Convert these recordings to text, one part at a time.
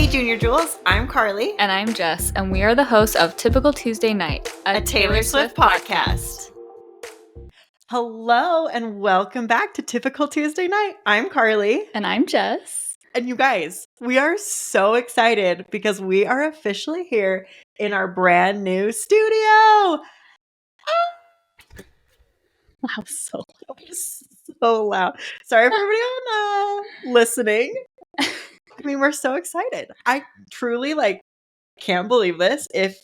Junior Jewels, I'm Karli. And I'm Jess, and we are the hosts of Typical Tuesday Night, a Taylor Swift podcast. Hello, and welcome back to Typical Tuesday Night. I'm Karli. And I'm Jess. And you guys, we are so excited because we are officially here in our brand new studio. That was so loud. So loud. Sorry for everybody on listening. I mean, we're so excited. I truly can't believe this. If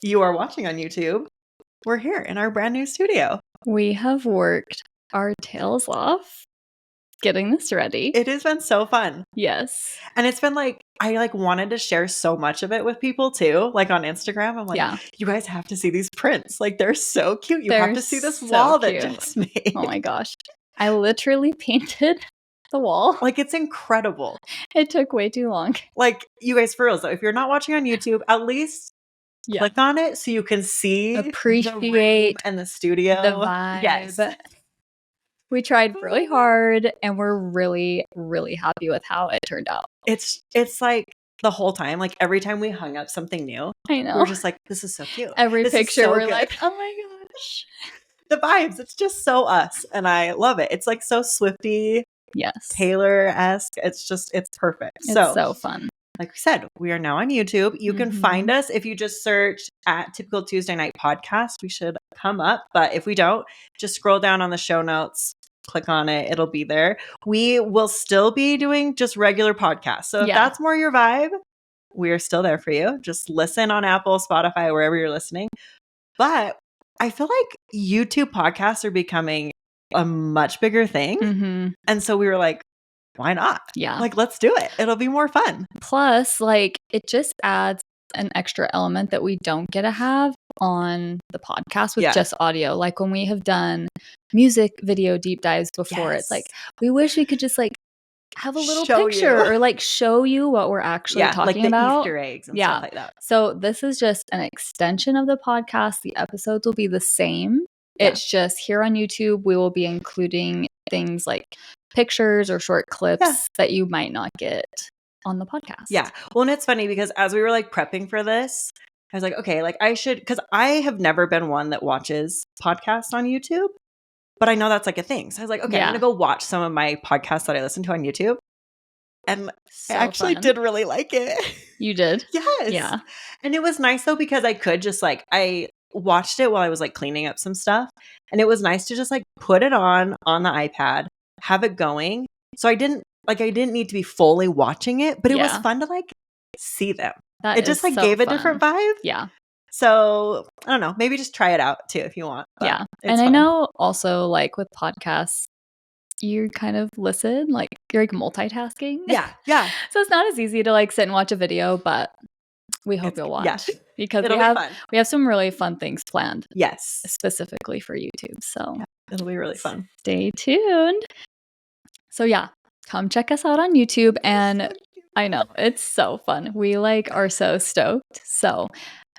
you are watching on YouTube, we're here in our brand new studio. We have worked our tails off getting this ready. It has been so fun. Yes. And it's been I wanted to share so much of it with people too. Like on Instagram, I'm like, you guys have to see these prints. Like they're so cute. You have to see this wall that Jess made. Oh my gosh. I literally painted the wall. Like it's incredible. It took way too long. Like you guys, for real though, if you're not watching on YouTube, at least click on it so you can see, appreciate the room and the studio, the vibe. Yes. We tried really hard and we're really, really happy with how it turned out. It's like the whole time, like every time we hung up something new, I know. We're just like, this is so cute. Every picture so we're good. like, oh my gosh. The vibes, it's just so us. And I love it. It's like so Swifty. Yes. Taylor-esque. It's perfect. It's so fun. Like we said, we are now on YouTube. You can find us if you just search at Typical Tuesday Night Podcast. We should come up. But if we don't, just scroll down on the show notes. Click on it. It'll be there. We will still be doing just regular podcasts. So if that's more your vibe, we are still there for you. Just listen on Apple, Spotify, wherever you're listening. But I feel like YouTube podcasts are becoming a much bigger thing. Mm-hmm. And so we were like, why not? Yeah. Like, let's do it. It'll be more fun. Plus, it just adds an extra element that we don't get to have on the podcast with just audio. Like when we have done music video deep dives before, it's like, we wish we could just have a little picture or show you what we're actually talking about. Easter eggs and stuff like that. So this is just an extension of the podcast. The episodes will be the same. It's just here on YouTube, we will be including things like pictures or short clips that you might not get on the podcast. Yeah. Well, and it's funny because as we were prepping for this, I was like, okay, I should, because I have never been one that watches podcasts on YouTube, but I know that's a thing. So I was like, okay, I'm going to go watch some of my podcasts that I listen to on YouTube. And I actually did really like it. You did? Yes. Yeah. And it was nice though, because I could just I watched it while I was cleaning up some stuff. And it was nice to just put it on the iPad, have it going. So I didn't need to be fully watching it, but it was fun to see them. It just gave a different vibe. Yeah. So I don't know, maybe just try it out too if you want. Yeah. And I know also with podcasts, you kind of listen, you're multitasking. Yeah. Yeah. So it's not as easy to sit and watch a video, but we hope you'll watch. Yes. Because we have some really fun things planned. Yes. Specifically for YouTube. So it'll be really fun. Stay tuned. So come check us out on YouTube. And I know it's so fun. We are so stoked. So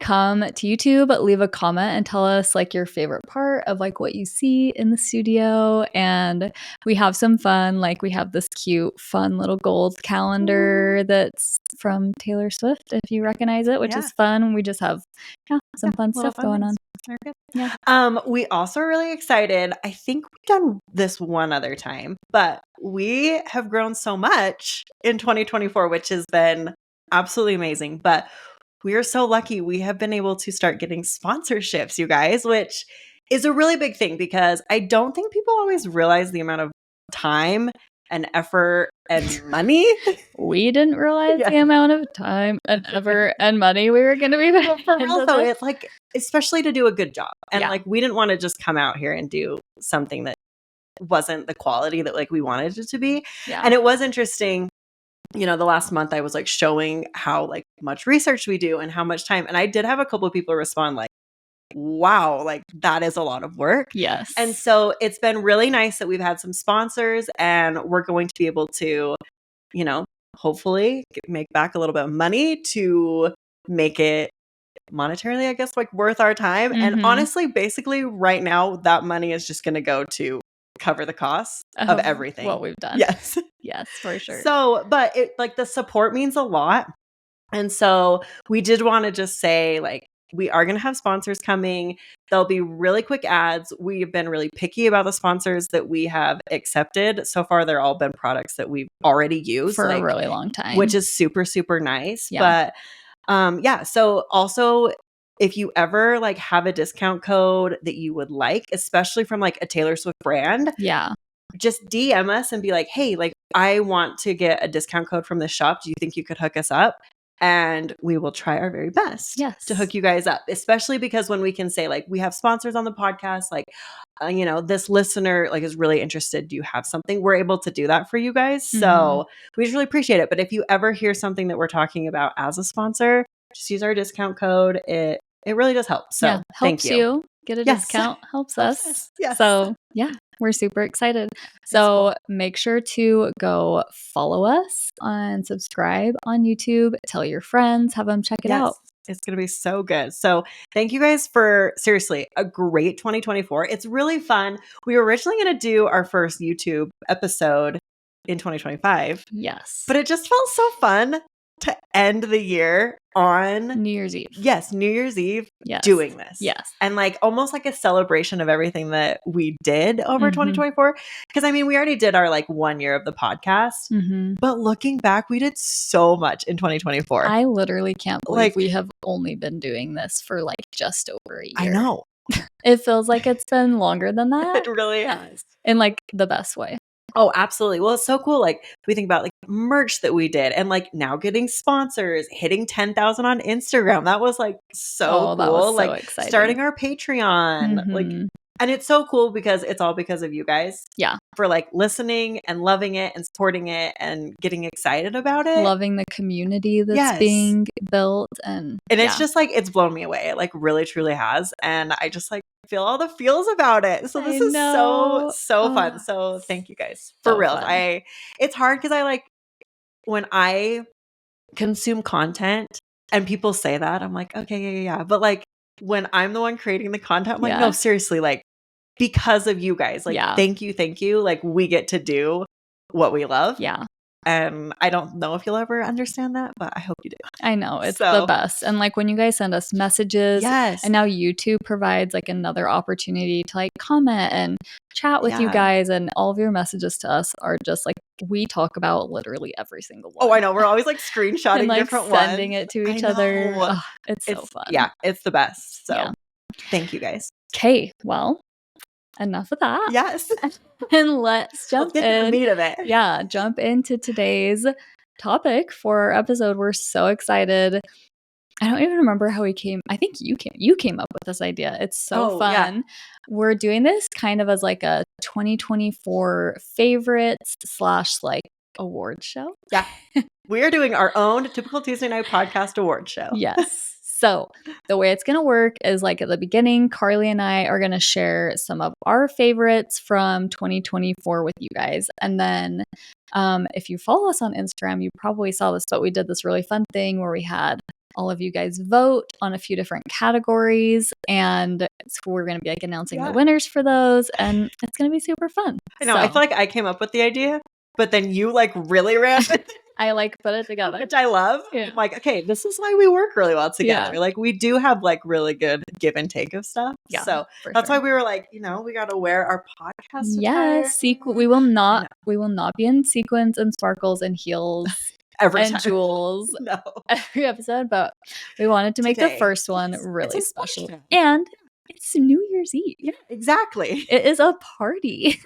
come to YouTube, leave a comment and tell us your favorite part of what you see in the studio. And we have some fun. We have this cute, fun little gold calendar that's from Taylor Swift, if you recognize it, which is fun. We just have some fun stuff going on. Yeah. We also are really excited. I think we've done this one other time, but we have grown so much in 2024, which has been absolutely amazing. But we are so lucky. We have been able to start getting sponsorships, you guys, which is a really big thing because I don't think people always realize the amount of time and effort and money. We didn't realize the amount of time and effort and money we were going to be putting for real though, it's especially to do a good job. And we didn't want to just come out here and do something that wasn't the quality that we wanted it to be. Yeah. And it was interesting. The last month I was showing how much research we do and how much time. And I did have a couple of people respond wow, that is a lot of work. Yes. And so it's been really nice that we've had some sponsors and we're going to be able to, hopefully make back a little bit of money to make it monetarily, I guess, worth our time. And honestly, basically right now, that money is just going to go to cover the cost of everything. What we've done. Yes. Yes, for sure. So, but it like the support means a lot. And so we did want to just say, like, we are going to have sponsors coming. There'll be really quick ads. We've been really picky about the sponsors that we have accepted. So far, they're all been products that we've already used for a really long time, which is super, super nice. Yeah. But yeah. So also, if you ever like have a discount code that you would like, especially from like a Taylor Swift brand, yeah, just DM us and be like, hey, like I want to get a discount code from this shop. Do you think you could hook us up? And we will try our very best to hook you guys up, especially because when we can say like, we have sponsors on the podcast, like, you know, this listener like is really interested. Do you have something? We're able to do that for you guys. So we just really appreciate it. But if you ever hear something that we're talking about as a sponsor, just use our discount code. It really does help. So helps thank you. Get a discount, helps us. Yes. So yeah, we're super excited. So make sure to go follow us and subscribe on YouTube. Tell your friends, have them check it out. It's going to be so good. So thank you guys for seriously a great 2024. It's really fun. We were originally going to do our first YouTube episode in 2025. Yes. But it just felt so fun to end the year on New Year's Eve. Yes, New Year's Eve doing this. Yes. And like almost like a celebration of everything that we did over 2024. Because I mean, we already did our like 1 year of the podcast. But looking back, we did so much in 2024. I literally can't believe we have only been doing this for like just over a year. I know. It feels like it's been longer than that. It really has. In like the best way. Oh, absolutely. Well, it's so cool. Like we think about like merch that we did and like now getting sponsors, hitting 10,000 on Instagram. That was like so cool. That was so like exciting. Starting our Patreon. Like, and it's so cool because it's all because of you guys. Yeah. For like listening and loving it and supporting it and getting excited about it. Loving the community that's being built. And it's just like, it's blown me away. It like really, truly has. And I just like feel all the feels about it. So this is so fun. So thank you guys for real. It's hard because I like when I consume content and people say that, I'm like, okay, yeah. But like when I'm the one creating the content, I'm like, no, seriously, like because of you guys, like thank you. Like we get to do what we love. Yeah. And I don't know if you'll ever understand that, but I hope you do. I know. It's the best. And like when you guys send us messages, and now YouTube provides like another opportunity to like comment and chat with you guys, and all of your messages to us are just like, we talk about literally every single one. Oh, I know. We're always like screenshotting and, like, different ones. Sending it to each other. Oh, it's so fun. Yeah, it's the best. So thank you guys. Okay, well, enough of that. Yes. And let's jump get to the meat of it. Yeah, jump into today's topic for our episode. We're so excited. I don't even remember how we came. I think you came up with this idea. It's so fun. Yeah. We're doing this kind of as like a 2024 favorites / like award show. Yeah. We are doing our own Typical Tuesday Night Podcast award show. Yes. So the way it's going to work is like at the beginning, Karli and I are going to share some of our favorites from 2024 with you guys. And then if you follow us on Instagram, you probably saw this, but we did this really fun thing where we had all of you guys vote on a few different categories. And so we're going to be like announcing the winners for those. And it's going to be super fun. I know. I feel like I came up with the idea, but then you like really ran it. I like put it together. Which I love. Yeah. I'm like, okay, this is why we work really well together. Yeah. Like we do have like really good give and take of stuff. Yeah, so that's why we were like, you know, we got to wear our podcast attire. Yes. We will not be in sequins and sparkles and heels and jewels every episode, but we wanted to make the first one really special. And it's New Year's Eve. Yeah, exactly. It is a party.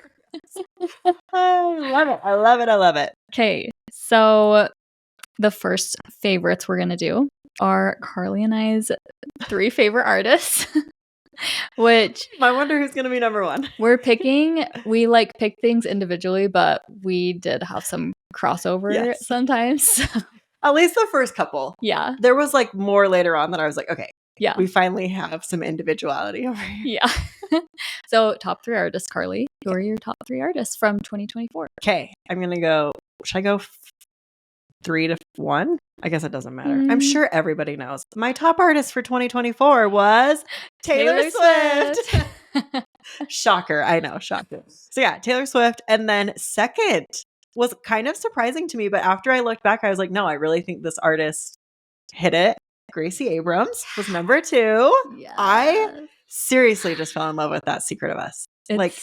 I love it. Okay, so the first favorites we're going to do are Karli and I's 3 favorite artists, which I wonder who's going to be number 1. We like pick things individually, but we did have some crossover sometimes. At least the first couple. Yeah. There was like more later on that I was like, okay. Yeah. We finally have some individuality over here. Yeah. So top 3 artists, Karli. Who are your top 3 artists from 2024? Okay. I'm going to go. Should I go 3 to 1? I guess it doesn't matter. I'm sure everybody knows. My top artist for 2024 was Taylor Swift. Shocker. I know. Shocker. So yeah, Taylor Swift. And then second was kind of surprising to me. But after I looked back, I was like, no, I really think this artist hit it. Gracie Abrams was number 2. Yes. I seriously just fell in love with that Secret of Us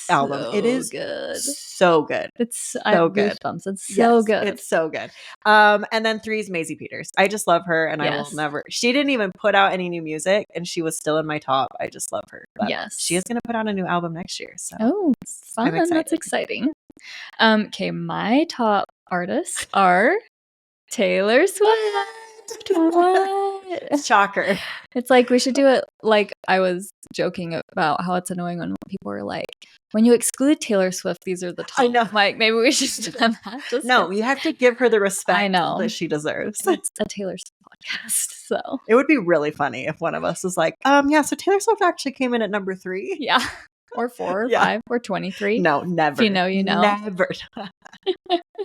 album. It is good. So good. It's so I have good. goosebumps. It's so good. It's so good. And then 3 is Maisie Peters. I just love her, and I will never. She didn't even put out any new music, and she was still in my top. I just love her. But she is going to put out a new album next year. So fun! That's exciting. Okay, my top artists are Taylor Swift. What? Shocker. It's like we should do it like I was joking about how it's annoying when people are like, when you exclude Taylor Swift, these are the top. I know. Like, maybe we should do that. No, you have to give her the respect I know. that she deserves. It's a Taylor Swift podcast, so. It would be really funny if one of us was like, yeah, so Taylor Swift actually came in at number 3. Yeah. Or 4 or 5 or 23. No, never. If you know, you know. Never.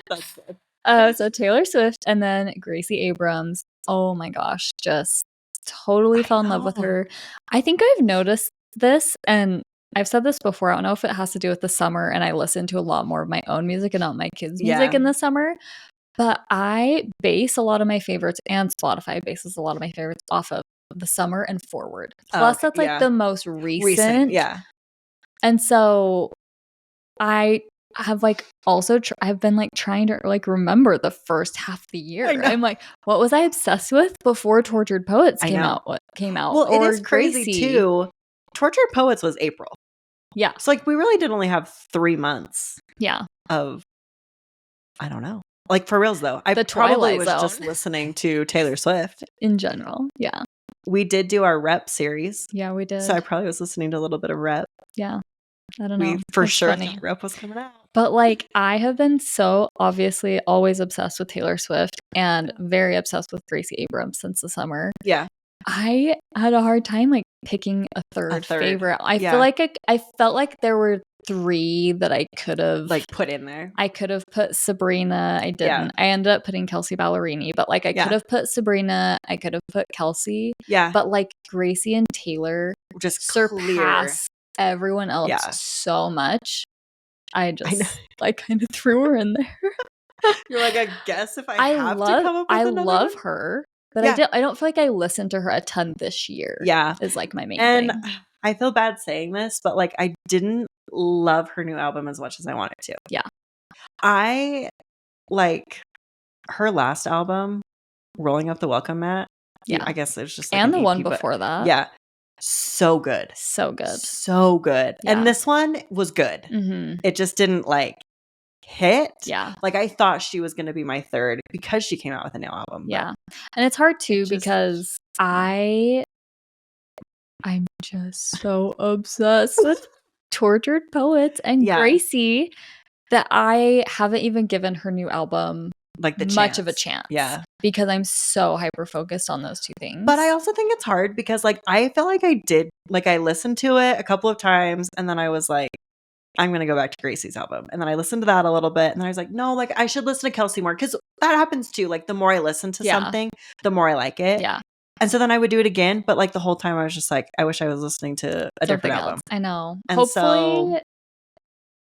That's good. So Taylor Swift and then Gracie Abrams. Oh my gosh, just totally fell in love with her. I think I've noticed this, and I've said this before. I don't know if it has to do with the summer, and I listen to a lot more of my own music and not my kids' music in the summer. But I base a lot of my favorites, and Spotify bases a lot of my favorites off of the summer and forward. Plus, that's like the most recent. Yeah. And so I have like also I've been like trying to like remember the first half of the year. I'm like, what was I obsessed with before Tortured Poets came out? What came out? Well, it is crazy too. Tortured Poets was April. Yeah. So like we really did only have 3 months. Yeah. Of I don't know. Like for reals though. I the probably Twilight was Zone. Just listening to Taylor Swift. In general. Yeah. We did do our rep series. Yeah, we did. So I probably was listening to a little bit of rep. Yeah. I don't know. We for sure thought rep was coming out. But like I have been so obviously always obsessed with Taylor Swift and very obsessed with Gracie Abrams since the summer. Yeah. I had a hard time like picking a third. favorite. I feel like I felt like there were 3 that I could have like put in there. I could have put Sabrina. I didn't. I ended up putting Kelsey Ballerini, but like I could have put Sabrina. I could have put Kelsey. Yeah. But like Gracie and Taylor just surpass everyone else so much. I kind of threw her in there. You're like, I guess if I have to come up with another love her, but I don't feel like I listened to her a ton this year. Yeah. Is like my main thing. And I feel bad saying this, but like I didn't love her new album as much as I wanted to. Yeah. I like her last album, Rolling Up the Welcome Mat. Yeah. I guess it's just like and the EP, one before that. Yeah. So good. So good. So good. Yeah. And this one was good. Mm-hmm. It just didn't like hit. Yeah. Like I thought she was going to be my third because she came out with a new album. Yeah. And it's hard too because I'm just so obsessed with Tortured Poets and Gracie that I haven't even given her new album like much of a chance. Yeah. Because I'm so hyper focused on those 2 things. But I also think it's hard because like I feel like I listened to it a couple of times and then I was like, I'm going to go back to Gracie's album. And then I listened to that a little bit and then I was like, no, like I should listen to Kelsey more because that happens too. Like the more I listen to something, the more I like it. Yeah. And so then I would do it again. But like the whole time I was just like, I wish I was listening to a different album. I know. And hopefully.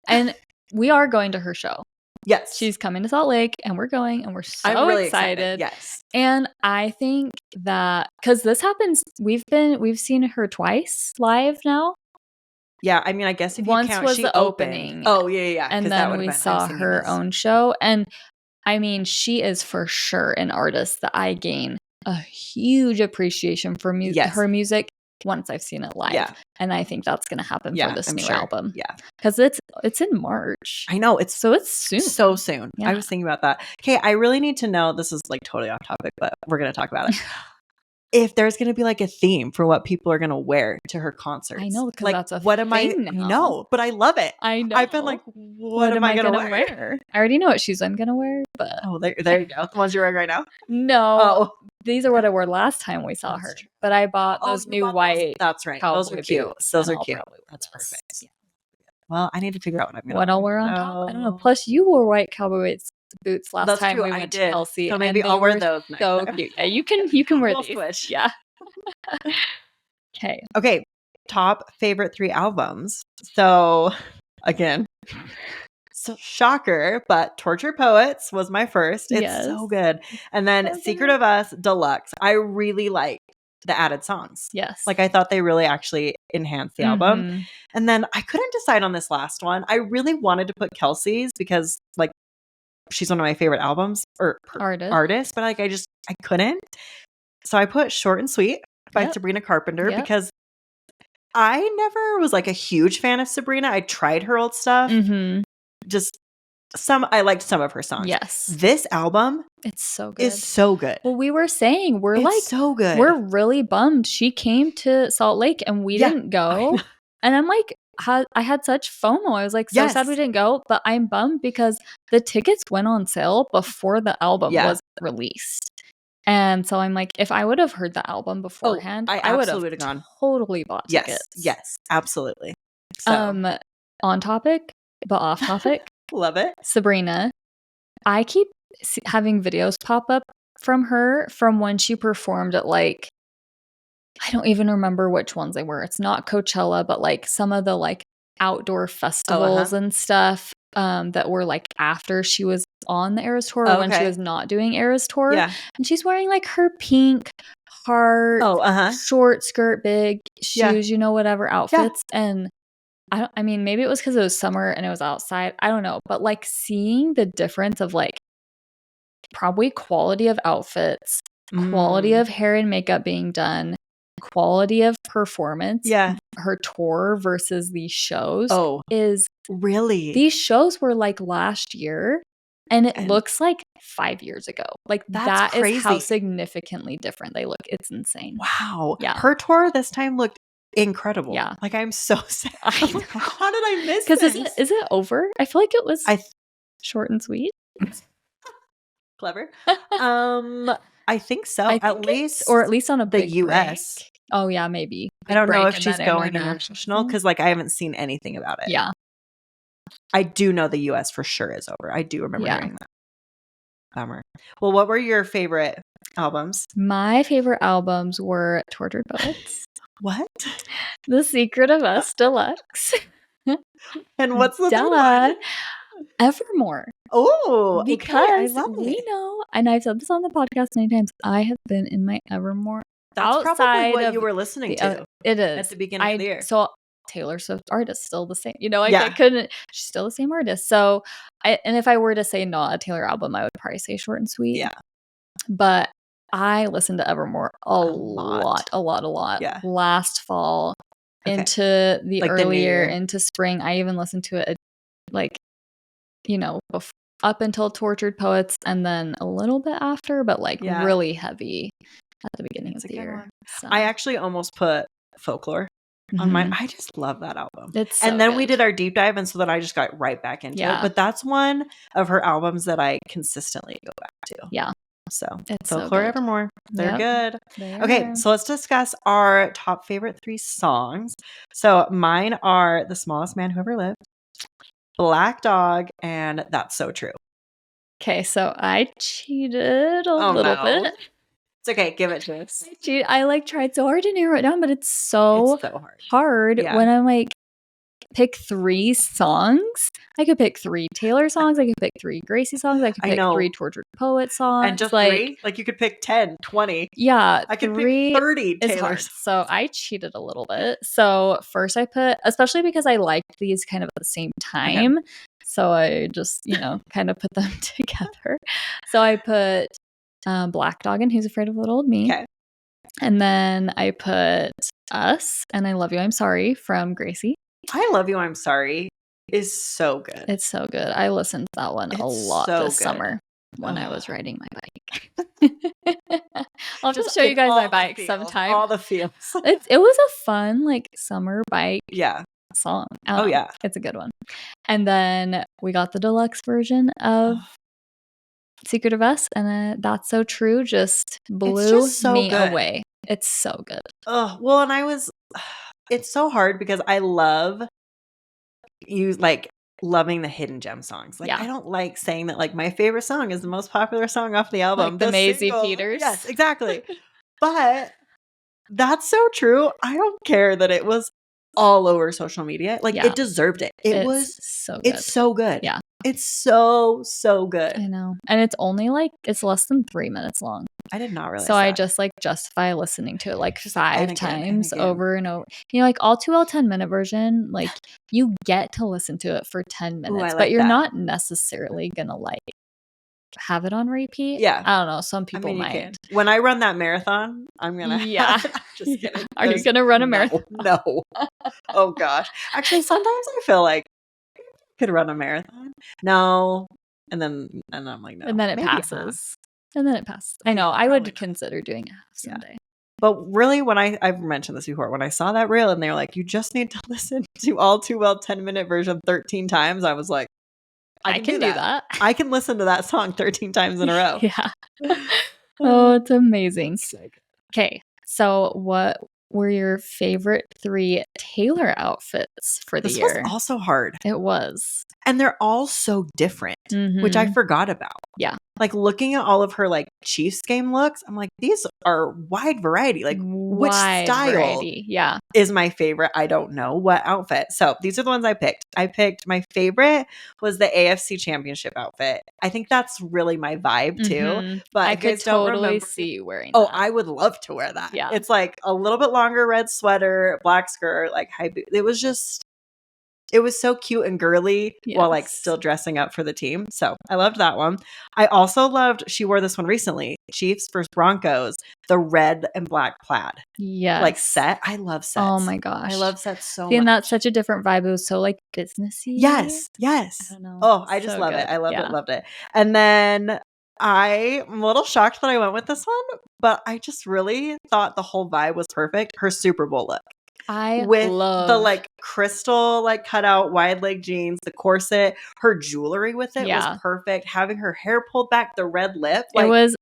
And we are going to her show. Yes. She's coming to Salt Lake and we're going and we're so I'm really excited. Yes. And I think that because this happens, we've seen her twice live now. Yeah, I mean, I guess if once you count, was she the opening. Oh, yeah. And then we saw her own show. And I mean, she is for sure an artist that I gain a huge appreciation for her music once I've seen it live. Yeah. And I think that's going to happen for this new album. Yeah. Because it's in March. I know. It's soon. So soon. Yeah. I was thinking about that. Okay, I really need to know, this is like totally off topic, but we're going to talk about it. If there's going to be like a theme for what people are going to wear to her concerts. I know, because like, that's a what am thing I know, but I love it. I know. I've been like, what am I going to wear? I already know what shoes I'm going to wear, but there you go. The ones you're wearing right now? No. These are what I wore last time we saw her. But I bought those new white. That's right. Those are cute. Those are cute. That's perfect. Yeah. Well, I need to figure out what I'm going to wear. What I'll wear on top. I don't know. Plus, you wore white cowboy boots last time we went to Kelsey. So maybe I'll wear those next time. Cute. Yeah, you can wear these. Switch. Yeah. Okay. top favorite 3 albums. So again, so shocker, but Tortured Poets was my first. It's so good. And then Secret of Us Deluxe. I really liked the added songs. Yes. Like I thought they really actually enhanced the album. And then I couldn't decide on this last one. I really wanted to put Kelsey's because like she's one of my favorite albums or artists, but like I couldn't. So I put Short and Sweet by Sabrina Carpenter because I never was like a huge fan of Sabrina. I tried her old stuff. Just I liked some of her songs. Yes. This album it's so good. Is so good. Well, we were saying it's so good. We're really bummed she came to Salt Lake and we didn't go. And I'm like, I had such FOMO. I was like so sad we didn't go, but I'm bummed because the tickets went on sale before the album was released. And so I'm like, if I would have heard the album beforehand, I would have gone totally bought tickets. Yes, absolutely. So. On topic, but off topic. Love it. Sabrina. I keep having videos pop up from her from when she performed at like, I don't even remember which ones they were. It's not Coachella, but like some of the like outdoor festivals and stuff that were like after she was on the Eras Tour when she was not doing Eras Tour. Yeah. And she's wearing like her pink heart, short skirt, big shoes, you know, whatever outfits. And I mean, maybe it was because it was summer and it was outside. I don't know. But like seeing the difference of like probably quality of outfits, quality of hair and makeup being done, quality of performance. Yeah. Her tour versus these shows is really. These shows were like last year and it looks like 5 years ago. Like that crazy. Is how significantly different they look. It's insane. Wow. Yeah. Her tour this time looked incredible. Yeah. Like I'm so sad. How did I miss this? Because is it over? I feel like it was short and sweet. Clever. I think so. At least on a big US. Break. Oh yeah, maybe. I don't know if she's going international because like I haven't seen anything about it. Yeah. I do know the US for sure is over. I do remember hearing that. Bummer. Well, what were your favorite albums? My favorite albums were Tortured Poets. What? The Secret of Us Deluxe. And what's the third one? Evermore. Oh, because we know, and I've said this on the podcast many times, I have been in my Evermore. That's probably what you were listening to. It is. At the beginning of the year. So Taylor Swift artist still the same. You know, I couldn't, she's still the same artist. So and if I were to say not a Taylor album, I would probably say Short and Sweet. Yeah. But I listened to Evermore a lot. Yeah. Last fall into the like earlier into spring. I even listened to it like, you know, up until Tortured Poets and then a little bit after, but like really heavy at the beginning of the year. So. I actually almost put Folklore on mine. I just love that album. It's so and then good. We did our deep dive, and so then I just got right back into it. But that's one of her albums that I consistently go back to. Yeah. So it's Folklore, so Evermore. They're good. They okay, are. So let's discuss our top favorite 3 songs. So mine are The Smallest Man Who Ever Lived, Black Dog, and That's So True. Okay, so I cheated a little bit. It's okay, give it to us. I like tried so hard to narrow it down, but it's so hard when I'm like pick 3 songs. I could pick 3 Taylor songs. I could pick 3 Gracie songs. I could pick 3 Tortured Poet songs. And just like 3? Like you could pick 10, 20. Yeah. I could pick 30 Taylor songs. So I cheated a little bit. So first I put, especially because I liked these kind of at the same time. Okay. So I just, you know, kind of put them together. So I put Black Dog and Who's Afraid of Little Old Me. Okay. And then I put Us and I Love You, I'm Sorry from Gracie. I Love You, I'm Sorry is so good. It's so good. I listened to that one a lot this summer when I was riding my bike. I'll just show you guys my bike sometime. All the feels. It was a fun like summer bike song. Oh yeah. It's a good one. And then we got the deluxe version of Secret of Us, and That's So True just blew me away. It's so good. Oh, well, and it's so hard because I love you like loving the hidden gem songs. Like I don't like saying that like my favorite song is the most popular song off the album. Like the Maisie Peters. Yes, exactly. But That's so true. I don't care that it was all over social media. Like Yeah. it deserved it. It's so good. It's so good. Yeah. It's so good. I know. And it's only like it's less than 3 minutes long. I did not realize So that. I just like justify listening to it like Just 5 times over and over. You know, like all too well 10-minute version, like you get to listen to it for 10 minutes, like but you're that. not necessarily gonna like have it on repeat. Yeah. I don't know. Some people I mean, might. you can. When I run that marathon, I'm gonna Yeah. just kidding. Are you gonna run a marathon? No. Oh gosh. Actually, sometimes I feel like I could run a marathon. No. And I'm like, no. And then it Maybe passes. And then it passes. I know. I would consider doing it someday. But really, when I've mentioned this before, when I saw that reel and they were like, you just need to listen to All Too Well 10-minute version 13 times, I was like, I can do that. I can listen to that song 13 times in a row. Yeah. Oh, it's amazing. Okay. So what were your favorite 3 Taylor outfits for the year? This was also hard. It was. And they're all so different, which I forgot about. Yeah. Like looking at all of her like Chiefs game looks, I'm like, these are wide variety. Like which style is my favorite? I don't know what outfit. So these are the ones I picked. My favorite was the AFC Championship outfit. I think that's really my vibe too. But I could totally see you wearing that. Oh, I would love to wear that. Yeah. It's like a little bit longer red sweater, black skirt, like high boot. It was so cute and girly while like still dressing up for the team. So I loved that one. I also loved, she wore this one recently, Chiefs versus Broncos, the red and black plaid. Yes. Like set. I love sets. Oh my gosh. I love sets so much. And that's such a different vibe. It was so like businessy. Yes. I don't know. Oh, I just love it. I loved it. And then I'm a little shocked that I went with this one, but I just really thought the whole vibe was perfect. Her Super Bowl look. With the like crystal like cutout wide leg jeans, the corset, her jewelry with it was perfect. Having her hair pulled back, the red lip, like, it was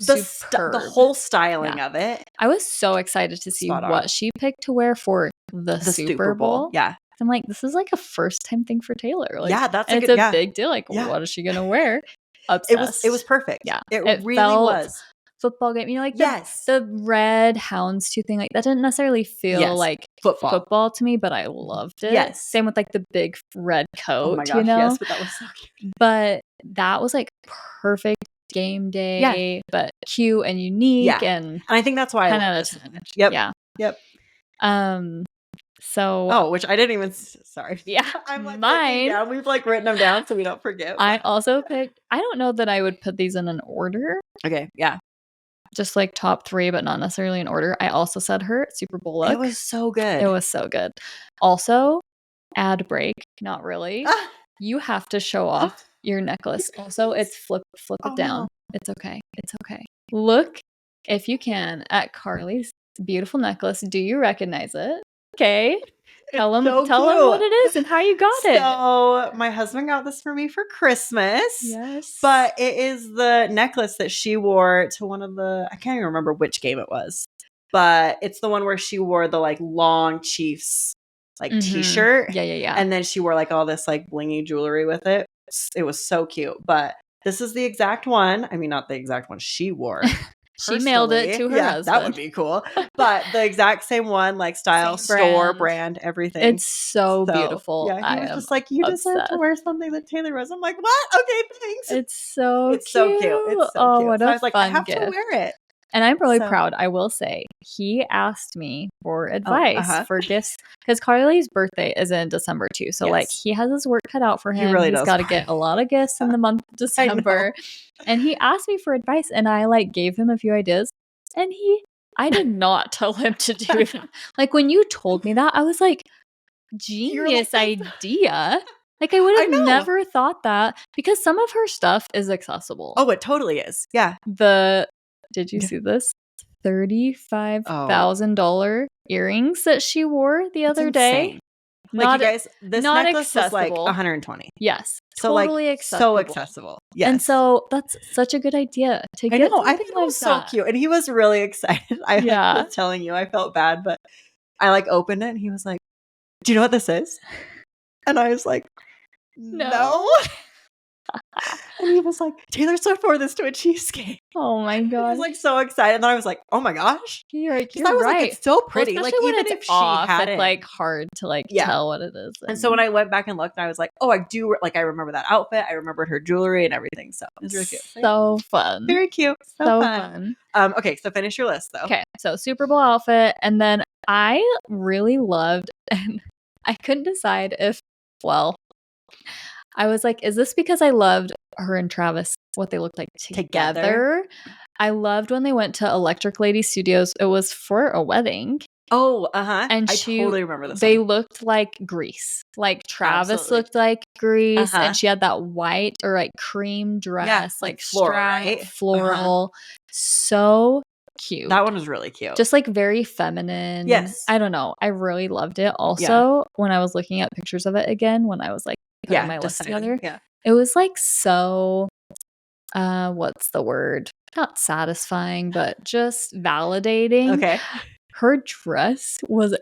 the whole styling of it. I was so excited to see what she picked to wear for the Super Bowl. Yeah. I'm like, this is like a first time thing for Taylor. Like, yeah, that's it's a big deal. Like, what is she gonna wear? Obsessed. It was perfect. Yeah, it really was. Football game, you know, like the red houndstooth thing, like that didn't necessarily feel like football to me, but I loved it. Yes, same with like the big red coat. Oh my gosh, you know? yes, but that was so cute. But that was like perfect game day, but cute and unique, and I think that's why 10 out of 10. Yep. So which I didn't even. Sorry. Yeah, I'm like mine. Yeah, we've like written them down so we don't forget. I also picked. I don't know that I would put these in an order. Okay. Yeah. Just like top 3, but not necessarily in order. I also said her Super Bowl look. It was so good. It was so good. Also, ad break. Not really. You have to show off your necklace. Also, it's flip it down. No. It's okay. It's okay. Look, if you can, at Karli's beautiful necklace. Do you recognize it? Okay. Tell them what it is and how you got it. So my husband got this for me for Christmas. Yes. But it is the necklace that she wore to one of the, I can't even remember which game it was, but it's the one where she wore the like long Chiefs like t-shirt. Yeah. And then she wore like all this like blingy jewelry with it. It was so cute. But this is the exact one. I mean, not the exact one she wore. She mailed it to her husband. That would be cool. But the exact same one, like style, store, brand, everything. It's so beautiful. Yeah, he was just like, you deserve to wear something that Taylor wears. I'm like, what? Okay, thanks. It's so cute. It's so cute. It's so cute. What so a I was like, fun I have gift. to wear it. And I'm really proud, I will say. He asked me for advice for gifts because Karli's birthday is in December too. So like he has his work cut out for him. He's got to get a lot of gifts in the month of December. And he asked me for advice and I like gave him a few ideas. And I did not tell him to do that. Like when you told me that, I was like, genius idea. Like I would have never thought that because some of her stuff is accessible. Oh, it totally is. Yeah. Did you see this? $35,000 earrings that she wore the other day. Like you guys, this necklace was like $120. Yes. So totally like accessible. so accessible. Yes. And so that's such a good idea to get. I think it was so cute. And he was really excited. I was telling you, I felt bad, but I like opened it and he was like, do you know what this is? And I was like, no. And he was like, Taylor Swift wore this to a cheesecake. Oh my He was god. like so excited. And then I was like, oh my gosh. You're right. Because I was like, it's so pretty. Well, like especially when even it's if off, she had it's it, like hard to like Yeah. tell what it is. and so when I went back and looked, I was like, oh, I do like I remember that outfit. I remembered her jewelry and everything. So it was really cute. So fun. Very cute. So fun. Okay, so finish your list though. Okay, so Super Bowl outfit, and then I really loved, and I couldn't decide if, well, I was like, is this because I loved her and Travis, what they looked like together? I loved when they went to Electric Lady Studios. It was for a wedding. Oh, And I totally remember this. They one. looked like Grease. Like Travis Absolutely. looked like Grease, Uh-huh. and she had that white or like cream dress, like floral, strap, right? floral. So cute. That one was really cute. Just like very feminine. Yes. I don't know. I really loved it. Also, when I was looking at pictures of it again, when I was like putting my list together, it was like so, what's the word? Not satisfying, but just validating. Okay. Her dress was a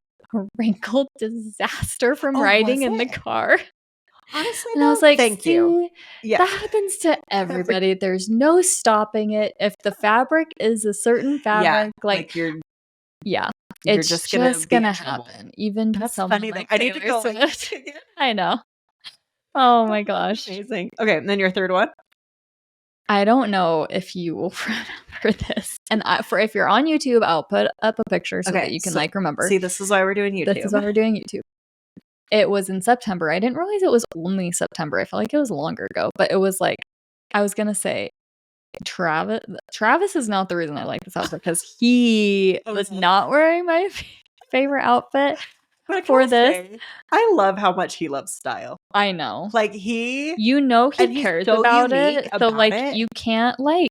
wrinkled disaster from riding in the car. Honestly, and I was like, thank you. Yeah. That happens to everybody. There's no stopping it. If the fabric is a certain fabric, like you're it's just gonna happen. Even to someone funny like I need to Taylor go Swift. I know. Oh my gosh. Amazing. Okay, and then your third one. I don't know if you will remember this. And if you're on YouTube, I'll put up a picture so that you can like remember. See, this is why we're doing YouTube. This is why we're doing YouTube. It was in September. I didn't realize it was only September. I felt like it was longer ago. But it was like, I was going to say, Travis is not the reason I like this outfit because he was not wearing my favorite outfit for this. I love how much he loves style. I know. Like he cares about it. So like you can't like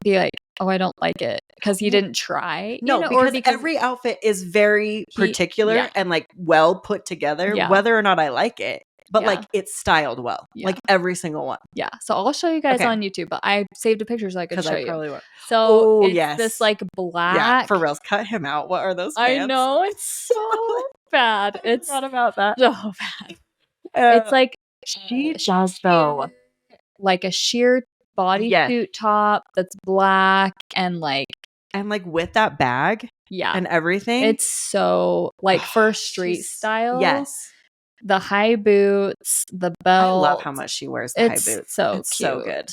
be like, oh, I don't like it because he didn't try. No, because every outfit is very particular and like well put together, whether or not I like it. But like it's styled well, like every single one. Yeah. So I'll show you guys on YouTube, but I saved a picture so I could show you. Probably won't. So it's this like black. Yeah, for reals. Cut him out. What are those pants? I know. It's so bad. It's not about that. So bad. It's like she does though. Like a sheer bodysuit top that's black and like with that bag. Yeah. And everything. It's so like for street style. Yes. The high boots, the belt. I love how much she wears the high boots. It's cute. So good.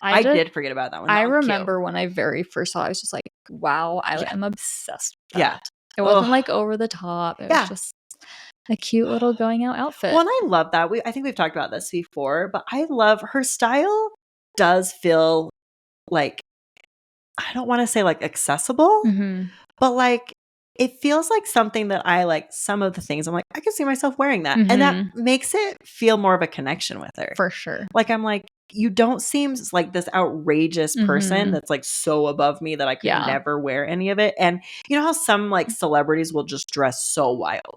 I did forget about that one. I remember when I very first saw it, I was just like, wow, I am obsessed with that. Yeah. It wasn't like over the top. It was just a cute little going out outfit. Well, and I love that. I think we've talked about this before, but I love her style does feel like, I don't want to say like accessible, but like it feels like something that I like. Some of the things I'm like, I can see myself wearing that. And that makes it feel more of a connection with her. For sure. Like I'm like, you don't seem like this outrageous person that's like so above me that I could never wear any of it. And you know how some like celebrities will just dress so wild.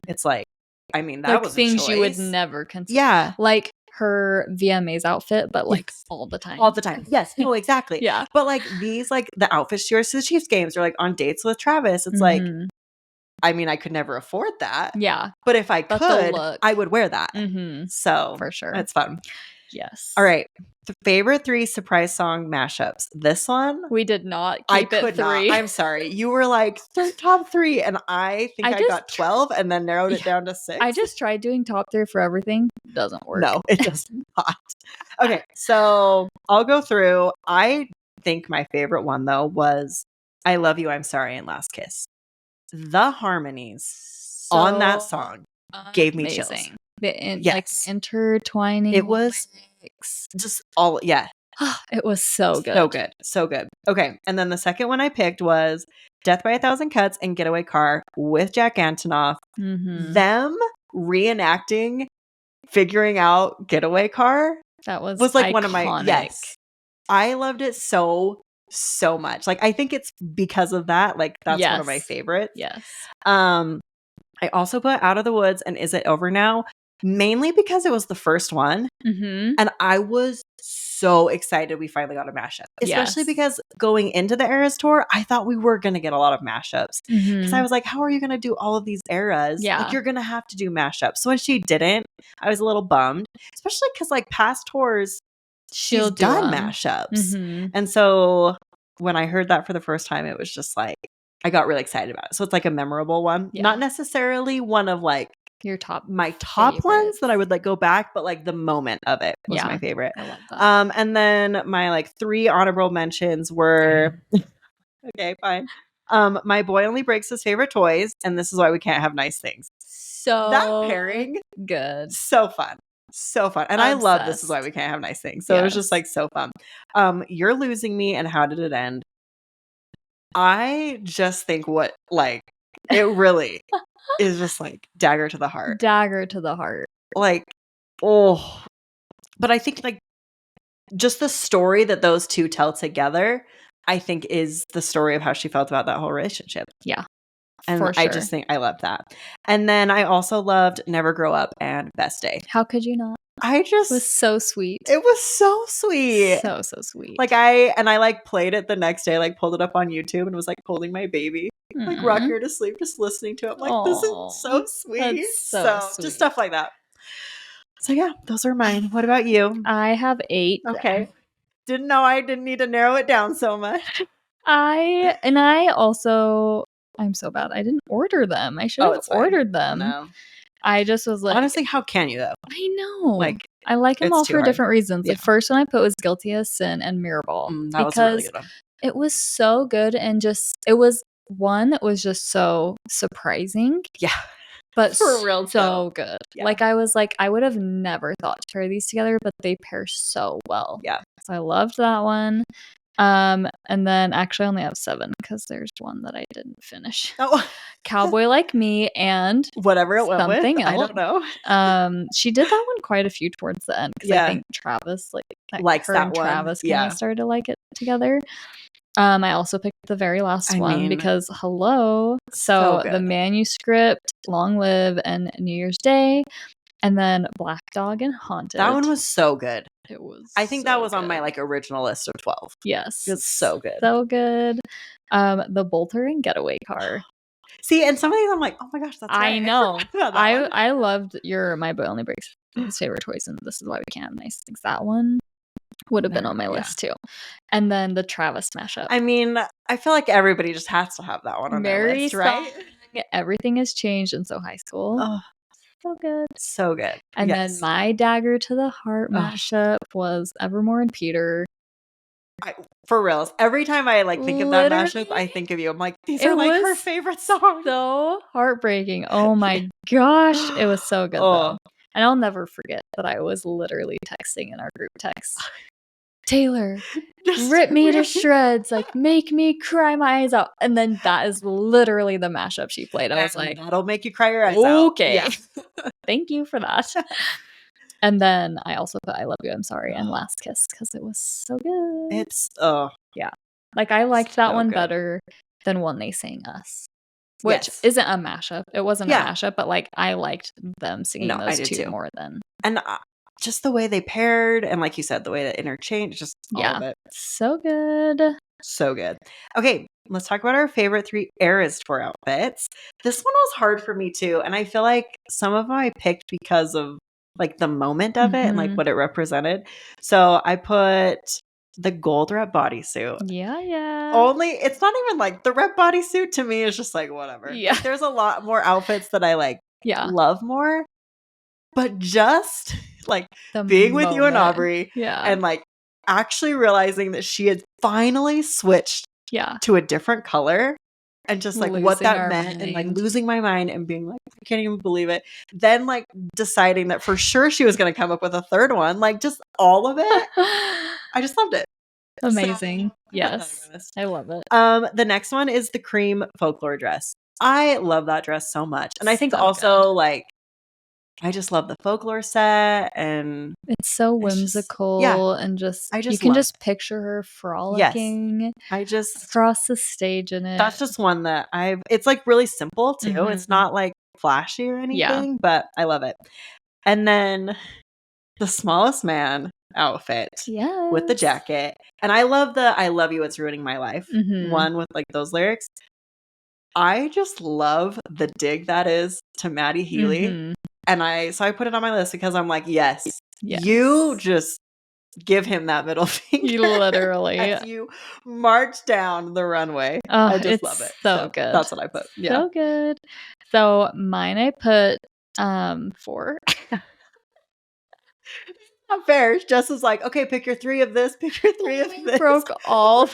It's like, I mean, that was things you would never consider. Yeah. Like her VMA's outfit, but like all the time. All the time. Yes. No, exactly. Yeah. But like these, like the outfits she wears to the Chiefs games or like on dates with Travis, it's like, I mean, I could never afford that. Yeah. But if I could, I would wear that. So for sure. It's fun. Yes. All right. The favorite 3 surprise song mashups. This one. We did not keep it 3. I'm sorry. You were like top 3 and I think I got 12 and then narrowed it down to 6. I just tried doing top 3 for everything. Doesn't work. No, it does not. Okay. So I'll go through. I think my favorite one though was I Love You, I'm Sorry, and Last Kiss. The harmonies on that song gave me chills. Like intertwining. It was just all, it was so good. So good. So good. Okay. And then the second one I picked was Death by a Thousand Cuts and Getaway Car with Jack Antonoff. Them reenacting, figuring out Getaway Car. That was like iconic. One of my, yes. I loved it so much. Like, I think it's because of that. Like, that's one of my favorites. Yes. I also put Out of the Woods and Is It Over Now mainly because it was the first one. Mm-hmm. And I was so excited we finally got a mashup. Especially Yes. because going into the Eras tour, I thought we were going to get a lot of mashups. Because I Mm-hmm. was like, how are you going to do all of these eras? Yeah. Like, you're going to have to do mashups. So when she didn't, I was a little bummed. Especially because, like, past tours, she's done mashups. Mm-hmm. And so when I heard that for the first time, it was just like, I got really excited about it. So it's like a memorable one. Yeah. Not necessarily one of like Your top my top favorites. ones that I would like go back, but like the moment of it was Yeah. my favorite. I love that. And then my like 3 honorable mentions were okay, fine. My boy only breaks his favorite toys, and this is why we can't have nice things. So That pairing, good. so fun. So fun. And I love This Is Why Obsessed. We Can't Have Nice Things. So it was just Yes. like so fun. You're Losing Me and How Did It End? I just think what like it really is just like dagger to the heart. Dagger to the heart. Like, oh, but I think like just the story that those two tell together, I think is the story of how she felt about that whole relationship. Yeah. And for I sure. just think I love that. And then I also loved Never Grow Up and Best Day. How could you not? I just It was so sweet. It was so sweet. So sweet. Like I like played it the next day, like pulled it up on YouTube and was like holding my baby, like rocking her to sleep, just listening to it. I'm like, this is so sweet. That's so sweet. Just stuff like that. So yeah, those are mine. What about you? I have 8. Okay. Didn't know I didn't need to narrow it down so much. I also I'm so bad. I didn't order them. I should have ordered them. No. I just was like, honestly, how can you though? I know. Like I like them it's all too for hard. different reasons. Yeah. The first one I put was Guilty as Sin and Mirrorball. That was a really good one. It was so good and just it was one that was just so surprising. Yeah. But For real, so good. Yeah. Like I was like, I would have never thought to pair these together, but they pair so well. Yeah. So I loved that one. And then actually I only have 7 because there's one that I didn't finish. Oh. Cowboy Like Me and whatever it went something with. else. I don't know. She did that one quite a few towards the end because I think Travis likes her that and one. Travis kind of started to like it together. I also picked the very last one because hello. So the manuscript, Long Live and New Year's Day, and then Black Dog and Haunted. That one was so good. It was. I think that was on my like original list of 12. Yes, it's so good. So good. The Bolter and Getaway Car. See, and some of these I'm like, oh my gosh, that's right. I know. I loved My Boy Only Breaks his favorite toys, and This Is Why We Can't Have Nice Things. That one would have been on my list too. And then the Travis mashup. I mean, I feel like everybody just has to have that one on their list, right? Everything has changed, and so High School. Oh, so good. So good. And then my Dagger to the Heart mashup was Evermore and Peter. For reals. Every time I like think of that mashup, I think of you. I'm like, these are like her favorite songs. So heartbreaking. Oh my gosh. It was so good though. And I'll never forget that I was literally texting in our group text. Taylor, rip me to shreds, like make me cry my eyes out. And then that is literally the mashup she played. I was like, that'll make you cry your eyes out. Okay. Yeah. Thank you for that. And then I also put I Love You, I'm Sorry, and Last Kiss because it was so good. It's yeah. Like I liked that one better than One They Sang Us. Which isn't a mashup. It wasn't a mashup, but like I liked them singing those two more than. And just the way they paired, and like you said, the way that interchanged, just all of it. So good. So good. Okay, let's talk about our favorite 3 Eras tour outfits. This one was hard for me too, and I feel like some of them I picked because of like the moment of it and like what it represented. So I put the gold rep bodysuit. Yeah. Only it's not even like the rep bodysuit to me is just like whatever. Yeah. Like, there's a lot more outfits that I like love more. But just like being with you and Aubrey and like actually realizing that she had finally switched to a different color and just like what that meant and like losing my mind and being like, I can't even believe it. Then like deciding that for sure she was going to come up with a third one, like just all of it. I just loved it. Amazing. So, yes. I love it. The next one is the cream folklore dress. I love that dress so much. And I think also like I just love the folklore set and it's so whimsical and just you can just picture her frolicking across the stage in it. That's just one that it's like really simple too. It's not like flashy or anything, but I love it. And then the smallest man outfit with the jacket. And I love the I love you, it's ruining my life one with like those lyrics. I just love the dig that is to Maddie Healy. And I put it on my list because I'm like, yes. You just give him that middle finger. You literally. As you march down the runway. Oh, I just love it. So good. That's what I put. Yeah. So good. So mine I put 4. Not fair. Jess was like, okay, pick your 3 of this, pick your 3 of this. Broke all.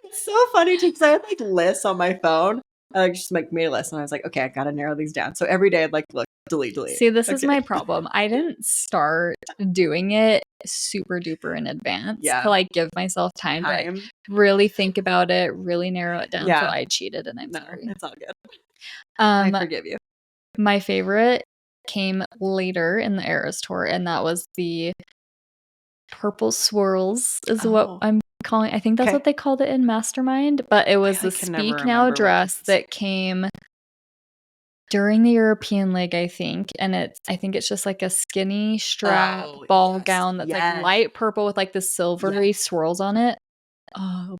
It's so funny too because I had like lists on my phone. I like just like made a list and I was like, okay, I gotta narrow these down. So every day I'd like look, delete. See, this is my problem. I didn't start doing it super duper in advance to like give myself time to like, really think about it, really narrow it down. So I cheated and I'm sorry. It's all good. I forgive you. My favorite came later in the Eras tour, and that was the purple swirls is what I'm calling. I think that's what they called it in Mastermind, but it was the Speak Now dress that came during the European leg, I think. And I think it's just like a skinny strap ball gown that's like light purple with like the silvery swirls on it. Oh,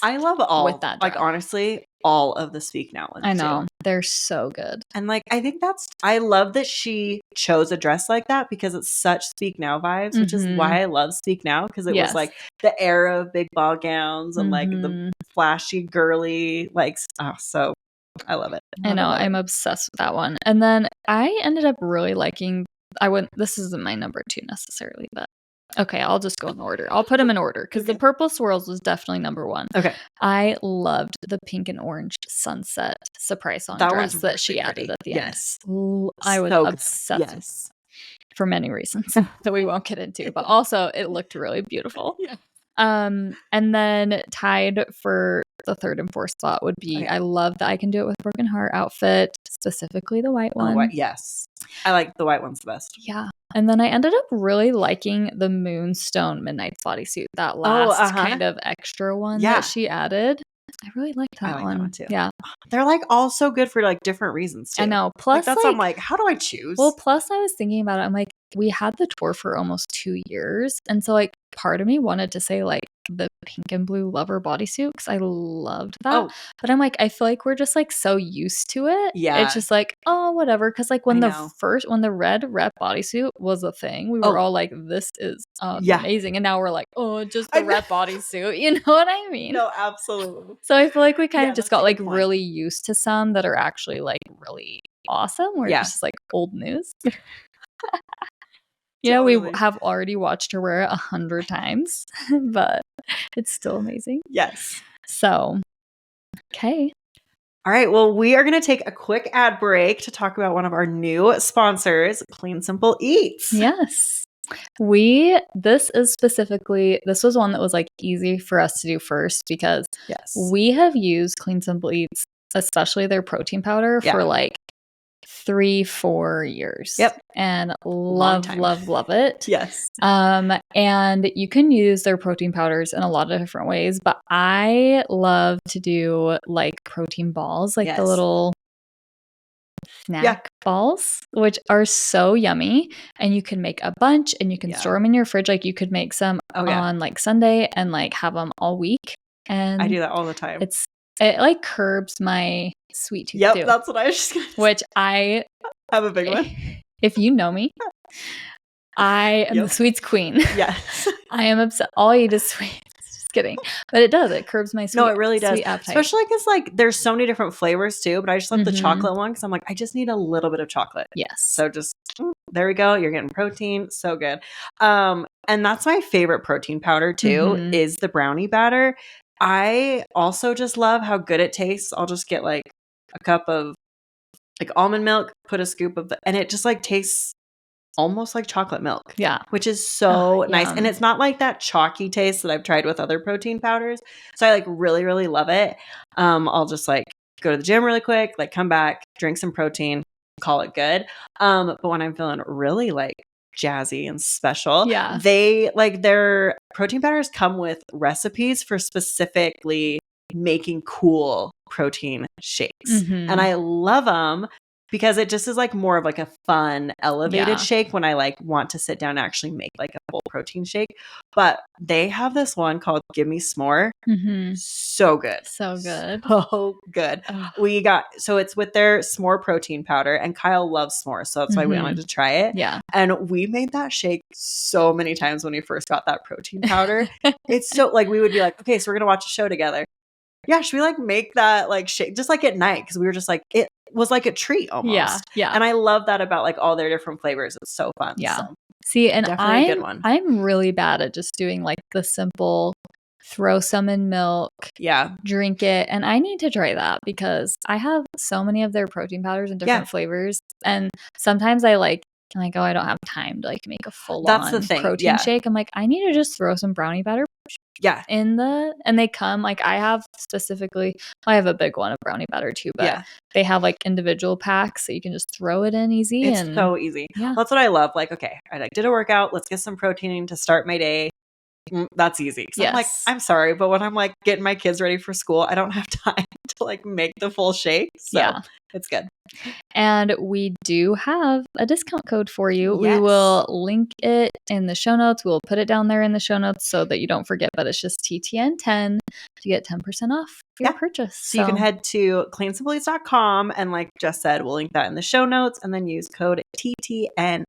I love all with that dress. Like honestly, all of the Speak Now ones. I know. Too. They're so good. And like I think I love that she chose a dress like that because it's such Speak Now vibes, which is why I love Speak Now, because it was like the era of big ball gowns and like the flashy girly so I love it. I know. I'm obsessed with that one. And then I ended up really liking this isn't my number 2 necessarily, but okay, I'll just go in order. I'll put them in order because the purple swirls was definitely number 1. Okay. I loved the pink and orange sunset surprise song dress that really she added at the end. Yes. I was obsessed with for many reasons that we won't get into, but also it looked really beautiful. Yeah. And then tied for the 3rd and 4th spot would be I love the I Can Do It With a Broken Heart outfit, specifically the white one. Yes. I like the white one's the best. Yeah. And then I ended up really liking the Moonstone Midnight's bodysuit, that last kind of extra one that she added. I really liked that one too. Yeah. They're like all so good for like different reasons too. I know. Plus like, I'm like, how do I choose? Well, plus I was thinking about it. I'm like, we had the tour for almost 2 years. And so like part of me wanted to say like the pink and blue lover bodysuit because I loved that. But I'm like, I feel like we're just like so used to it. Yeah. It's just like, oh, whatever. Because like when the red rep bodysuit was a thing, we were all like, this is amazing. And now we're like, oh, just the red bodysuit. You know what I mean? No, absolutely. So I feel like we kind of just got like really used to some that are actually like really awesome. Where it's just like old news. Yeah, we have already watched her wear it 100 times, but it's still amazing. Yes. So, okay. All right. Well, we are going to take a quick ad break to talk about one of our new sponsors, Clean Simple Eats. Yes. This was one that was like easy for us to do first because we have used Clean Simple Eats, especially their protein powder for like 3-4 years. Yep. And love it. Yes. And you can use their protein powders in a lot of different ways, but I love to do like protein balls, like the little snack balls, which are so yummy. And you can make a bunch and you can store them in your fridge. Like you could make some on like Sunday and like have them all week. And I do that all the time. It like curbs my sweet tooth too. That's what I was just gonna say. Which I have a big one. If you know me, I am the sweets queen. Yes. I am obsessed. All I eat is sweets. Just kidding. But it does. It curbs my sweet No, it really does. Appetite. Especially because like there's so many different flavors too, but I just love the chocolate one because I'm like, I just need a little bit of chocolate. Yes. So just there we go. You're getting protein. So good. And that's my favorite protein powder too, is the brownie batter. I also just love how good it tastes. I'll just get like a cup of like almond milk, put a scoop of and it just like tastes almost like chocolate milk. Yeah. Which is so nice. And it's not like that chalky taste that I've tried with other protein powders. So I like really, really love it. I'll just like go to the gym really quick, like come back, drink some protein, call it good. But when I'm feeling really like jazzy and special, they like their protein powders come with recipes for specifically making cool protein shakes. And I love them because it just is like more of like a fun elevated Yeah. shake when I like want to sit down and actually make like a full protein shake. But they have this one called Give Me S'more. Mm-hmm. So good. So good. So good. Ugh. So it's with their s'more protein powder, and Kyle loves s'mores, so that's why we wanted to try it. Yeah. And we made that shake so many times when we first got that protein powder. It's so like we would be like, okay, so we're gonna watch a show together. Yeah, should we like make that like shake just like at night? Because we were just like, it was like a treat almost. Yeah. Yeah. And I love that about like all their different flavors. It's so fun. Yeah. So See, and definitely a good one. I'm really bad at just doing like the simple throw some in milk, yeah, drink it. And I need to try that because I have so many of their protein powders in different flavors. And sometimes I'm like, oh, I don't have time to like make a full on protein shake. I'm like, I need to just throw some brownie batter in and they come like I have specifically, I have a big one of brownie batter too, but they have like individual packs so you can just throw it in easy. It's so easy. Yeah. That's what I love. Like, okay, I like did a workout. Let's get some protein to start my day. That's easy. Yes. I'm like, I'm sorry, but when I'm like getting my kids ready for school, I don't have time to like make the full shake. So it's good. And we do have a discount code for you. Yes. We will link it in the show notes. We'll put it down there in the show notes so that you don't forget, but it's just TTN10 to get 10% off your purchase. So you can head to cleansibeliefs.com and like Jess said, we'll link that in the show notes and then use code TTN10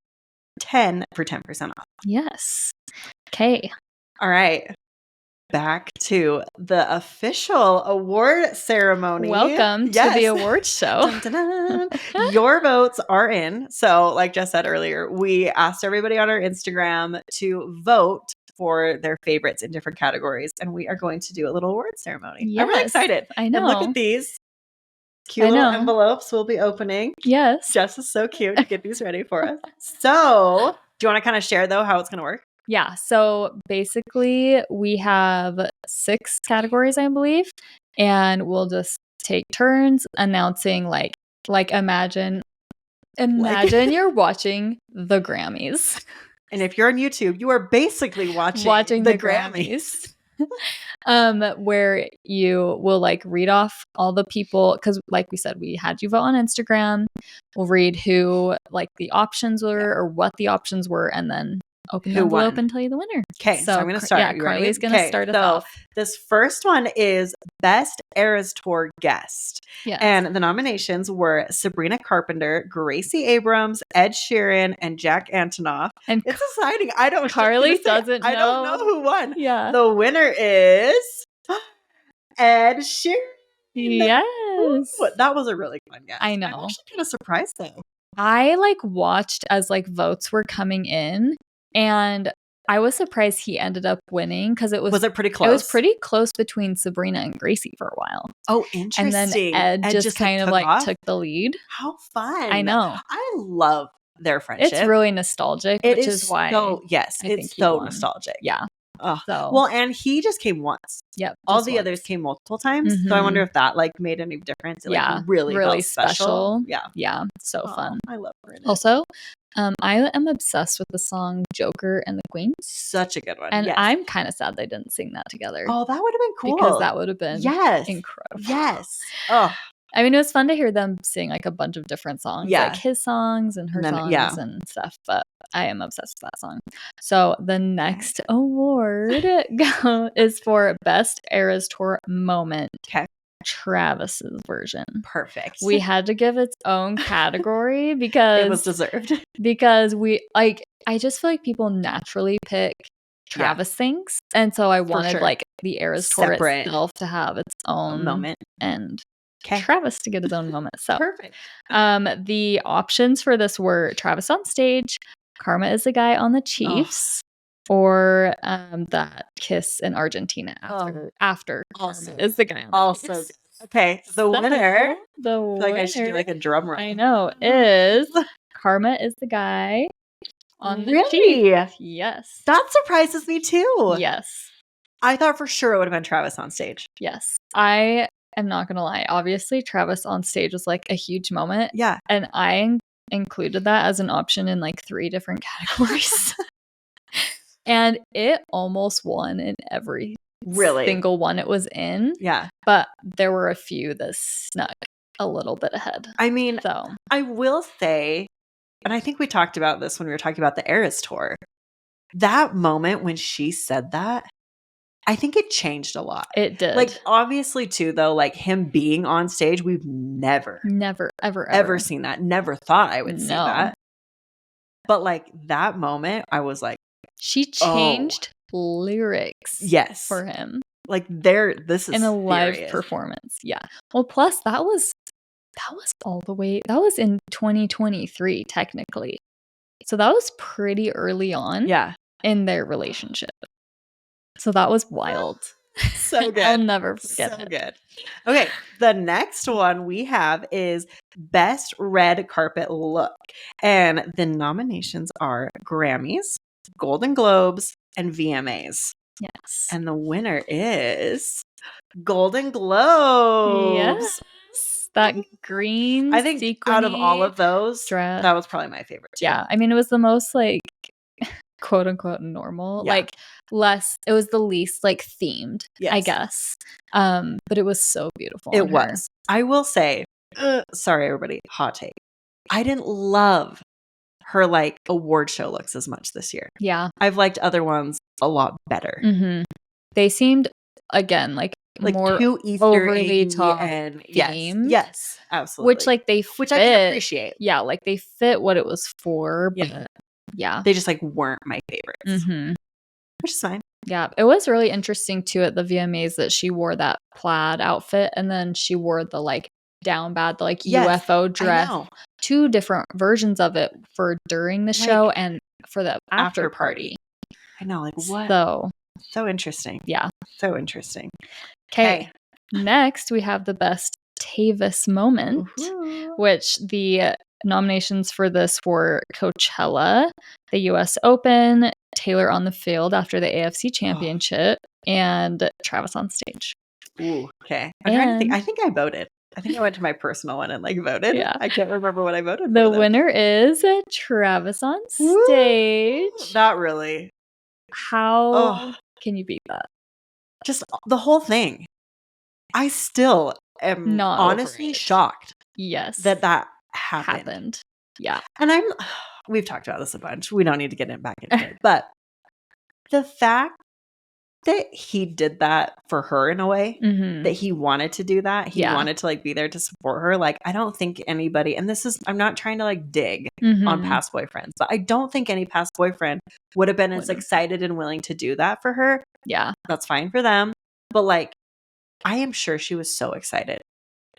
for 10% off. Yes. Okay. All right. Back to the official award ceremony. Welcome to the awards show. Dun, dun, dun. Your votes are in. So, like Jess said earlier, we asked everybody on our Instagram to vote for their favorites in different categories, and we are going to do a little award ceremony. Yes, I'm really excited. I know. And look at these cute little envelopes we'll be opening. Yes. Jess is so cute to get these ready for us. So, do you want to kind of share, though, how it's going to work? Yeah. So basically we have 6 categories, I believe, and we'll just take turns announcing like imagine you're watching the Grammys. And if you're on YouTube, you are basically watching the Grammys. Where you will like read off all the people, because like we said, we had you vote on Instagram. We'll read who like the options were or what the options were, and then open the envelope and tell you the winner. Okay, so I'm going to start. Yeah, Karli's going to start us off. This first one is Best Eras Tour Guest. Yes. And the nominations were Sabrina Carpenter, Gracie Abrams, Ed Sheeran, and Jack Antonoff. And it's exciting. Karli doesn't know. I don't know who won. Yeah. The winner is Ed Sheeran. Yes. Ooh, that was a really fun guess. I know. I'm actually kind of surprised though. I like watched as like votes were coming in. And I was surprised he ended up winning because it was... Was it pretty close? It was pretty close between Sabrina and Gracie for a while. Oh, interesting. And then Ed just kind of like took the lead. How fun. I know. I love their friendship. It's really nostalgic, which is why... it's so nostalgic. Yeah. Oh. So. Well, and he just came once. Yep. All the others came multiple times. Mm-hmm. So I wonder if that like made any difference. It, like, really special. Yeah. Yeah. So fun. I love her. Also, I am obsessed with the song Joker and the Queen. Such a good one. And I'm kind of sad they didn't sing that together. Oh, that would have been cool. Because that would have been incredible. Yes. Oh. I mean, it was fun to hear them sing like a bunch of different songs, like his songs and her songs and stuff. But I am obsessed with that song. So the next award is for Best Eras Tour Moment. Okay. Travis's version. Perfect. We had to give its own category because it was deserved. Because I just feel like people naturally pick Travis things. And so I wanted like the Eras Tour itself to have its own moment and Travis to get his own moment. So perfect. The options for this were Travis on stage, Karma is the guy on the Chiefs, or that kiss in Argentina after also Karma is the guy on the also Chiefs. Okay, the winner. The winner. Like I should do like a drum roll. I know is Karma is the guy on the Chiefs. Yes, that surprises me too. Yes, I thought for sure it would have been Travis on stage. Yes, I'm not gonna lie. Obviously, Travis on stage was like a huge moment. Yeah. And I included that as an option in like 3 different categories. And it almost won in every single one it was in. Yeah. But there were a few that snuck a little bit ahead. I mean, So I will say, and I think we talked about this when we were talking about the Eras tour, that moment when she said that, I think it changed a lot. it did. Like, obviously, too, though, like him being on stage, we've never ever seen that. Never thought I would see that. But like that moment, I was like, she changed lyrics for him. Like this is in a live serious. performance. Yeah. Well, plus that was all the way. That was in 2023, technically. So that was pretty early on. Yeah. In their relationship. So that was wild. So good. I'll never forget it. So good. Okay. The next one we have is Best Red Carpet Look. And the nominations are Grammys, Golden Globes, and VMAs. Yes. And the winner is Golden Globes. Yes. That green, I think out of all of those, dress. That was probably my favorite too. Yeah. I mean, it was the most like quote unquote normal. Yeah. Like less, it was the least like themed, I guess. But it was so beautiful. It was. I will say, sorry everybody, hot take. I didn't love her like award show looks as much this year. Yeah. I've liked other ones a lot better. Mm-hmm. They seemed, again, like more too overly top and themed. Yes, absolutely. Which like they fit, which I can appreciate. Yeah, like they fit what it was for, but yeah. They just like weren't my favorites. Mm-hmm. Which is fine. Yeah. It was really interesting too at the VMAs that she wore that plaid outfit and then she wore the like down bad, the like UFO dress. 2 different versions of it for during the show and for the after party. I know, like what? So interesting. Yeah. So interesting. Okay. Next, we have the best Tayvis moment, which the nominations for this were Coachella, the US Open, Taylor on the field after the AFC Championship, and Travis on stage. Ooh, okay. I'm trying to think. I think I voted. I think I went to my personal one and like voted. Yeah. I can't remember what I voted for. The winner is Travis on stage. Woo! Not really. How can you beat that? Just the whole thing. I still am not honestly shocked. Yes. That happened. Yeah. And we've talked about this a bunch. We don't need to get back into it. But the fact that he did that for her in a way, that he wanted to do that. He wanted to like be there to support her. Like, I don't think anybody, and I'm not trying to like dig on past boyfriends, but I don't think any past boyfriend would have been as excited and willing to do that for her. Yeah. That's fine for them. But like, I am sure she was so excited.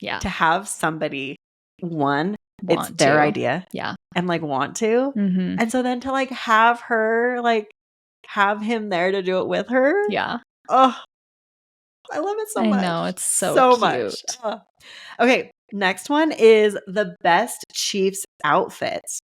Yeah. To have somebody, it's their idea. Yeah. And like want to. And so then to like have her like, have him there to do it with her. Yeah. Oh, I love it so much. I know. It's so cute. Much. Okay. Next one is the best Chiefs outfits.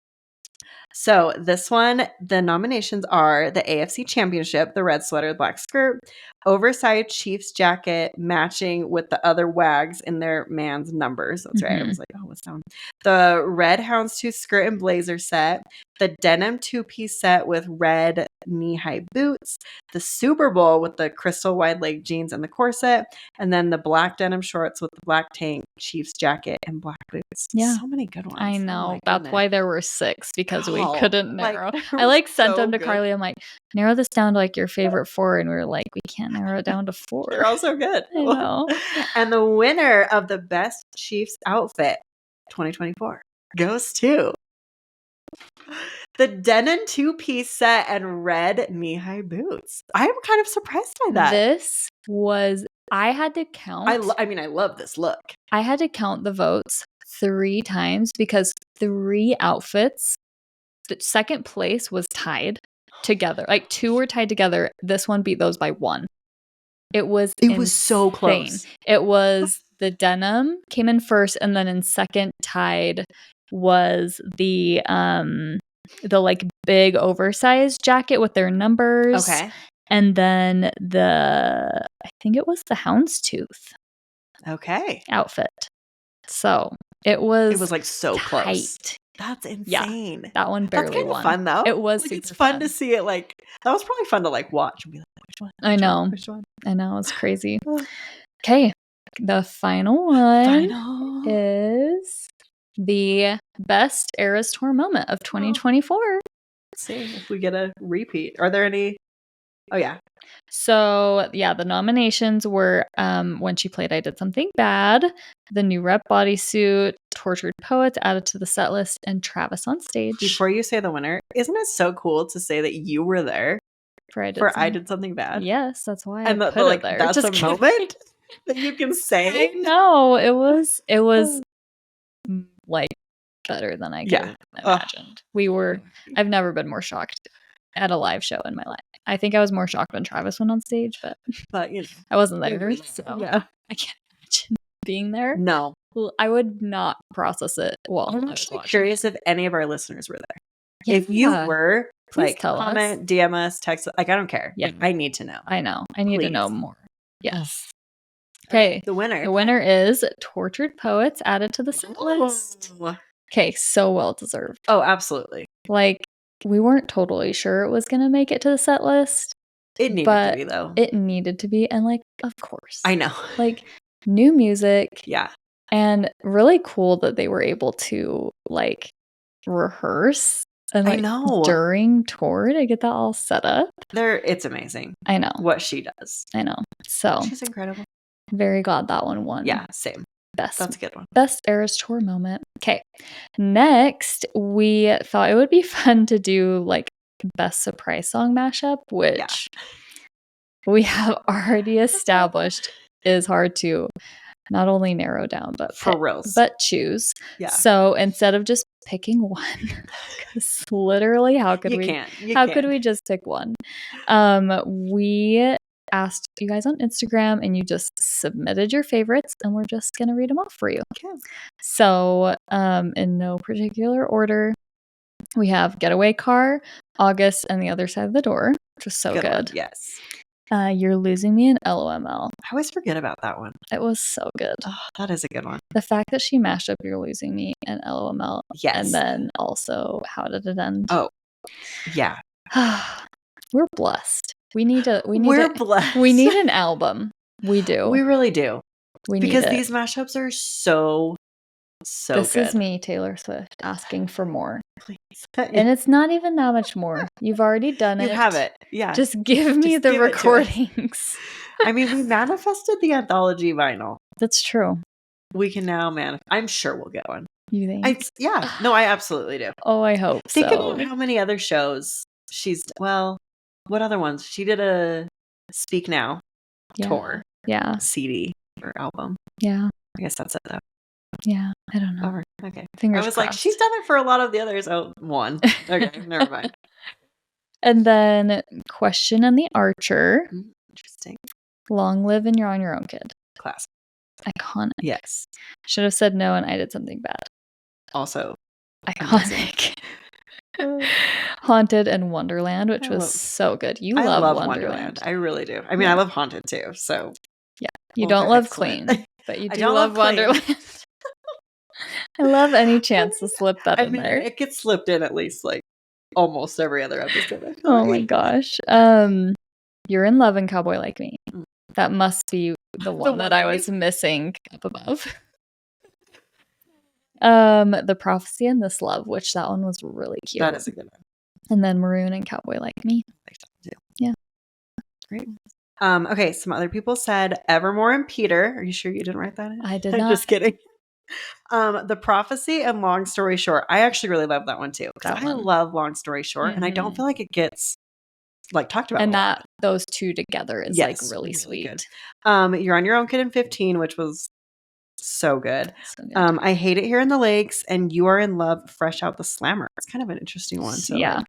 So this one, the nominations are the AFC Championship, the red sweater, black skirt, oversized Chiefs jacket matching with the other wags in their man's numbers. That's right. I was like, oh, what's that one? The red houndstooth skirt and blazer set, the denim 2-piece set with red knee-high boots, the Super Bowl with the crystal wide leg jeans and the corset, and then the black denim shorts with the black tank, Chiefs jacket, and black boots. Yeah. So many good ones. I know. Oh that's why there were 6 because we couldn't narrow. Like, I like sent them to good. Karli. I'm like, narrow this down to like your favorite 4. And we were like, we can't narrow it down to 4. They're all so good. I know. And the winner of the best Chiefs outfit 2024 goes to the denim 2-piece set and red knee-high boots. I'm kind of surprised by that. I had to count. I mean, I love this look. I had to count the votes 3 times because 3 outfits, the second place was tied together. Like 2 were tied together. This one beat those by 1. It was so close. It was the denim came in first, and then in second tied was the like big oversized jacket with their numbers. Okay. And then I think it was the houndstooth. Okay. Outfit. So it was like so tight. Close. That's insane. Yeah, that one barely That's won. Fun though. It was like, super it's fun to see it. Like that was probably fun to like watch and be like, which one? I know. Which one? I know. It's crazy. Okay. The final one is the best Eras Tour moment of 2024. Let's see if we get a repeat. Are there any? Oh, yeah. So, yeah, the nominations were when she played I Did Something Bad, the new Rep bodysuit, Tortured Poets added to the set list, and Travis on stage. Before you say the winner, isn't it so cool to say that you were there for I Did Something Bad? Yes, that's why and I put it there. That's a moment that you can say. I know. It was like better than I could have imagined. I've never been more shocked at a live show in my life. I think I was more shocked when Travis went on stage, but I wasn't there, so I can't imagine being there. No. I would not process it. Well, I'm actually curious if any of our listeners were there. Yeah. If you were, please tell comment, us. DM us, text. I don't care. Yeah. I need to know. I know. I need to know more. Yes. Okay. The winner. The winner is Tortured Poets added to the set list. Okay. So well deserved. Oh, absolutely. We weren't totally sure it was going to make it to the set list. It needed to be, though. It needed to be. And of course. I know. New music. Yeah. And really cool that they were able to rehearse and I know. during tour to get that all set up. It's amazing. I know. What she does. I know. So she's incredible. Very glad that one won. Yeah, same. That's a good one. Best Eras Tour moment. Okay. Next, we thought it would be fun to do best surprise song mashup, which we have already established is hard to not only narrow down, but choose. Yeah. So instead of just picking one, because literally, how could we just pick one? We asked you guys on Instagram, and you just submitted your favorites, and we're just gonna read them off for you. Okay. So, in no particular order, we have Getaway Car, August, and The Other Side of the Door, which was so good. Yes. You're Losing Me in LOML. I always forget about that one. It was so good. Oh, that is a good one. The fact that she mashed up You're Losing Me and LOML. Yes. And then also How Did It End? Oh, yeah. We're blessed. We're blessed. We need an album. We do. We really do. Because these mashups are so this good. Is me, Taylor Swift, asking for more. Please. And it's not even that much more. You've already done it. You have it. Yeah. Just give me the recordings. I mean, we manifested the anthology vinyl. That's true. We can now manifest. I'm sure we'll get one. You think? Yeah. No, I absolutely do. Oh, I hope so. Think about how many other shows what other ones? She did a Speak Now tour. Yeah. CD or album. Yeah. I guess that's it though. Yeah. I don't know. Okay. Fingers I was crossed. she's done it for a lot of the others. Oh, one. Okay. Never mind. And then Question and the Archer. Interesting. Long Live and You're on Your Own, Kid. Classic. Iconic. Yes. Should have said no and I Did Something Bad. Also iconic. Haunted and Wonderland, which was so good. I love Wonderland. I really do. I mean, I love Haunted too. So yeah, you don't love Clean, but you do love Wonderland. I love any chance to slip that in there. It gets slipped in at least almost every other episode. Oh my gosh. You're in Love and Cowboy Like Me. That must be the one that I was missing up above. The Prophecy and This Love, which that one was really cute. That is a good one. And then Maroon and Cowboy Like Me. Yeah. Great. Okay, some other people said Evermore and Peter. Are you sure you didn't write that in? I did not. I'm just kidding. The Prophecy and Long Story Short. I actually really love that one too. I love Long Story Short, and I don't feel like it gets talked about. And those two together is really sweet. Good. You're on Your Own, Kid in 15, which was so good. I Hate It Here in the Lakes, and You Are in Love, Fresh Out the Slammer. It's kind of an interesting one to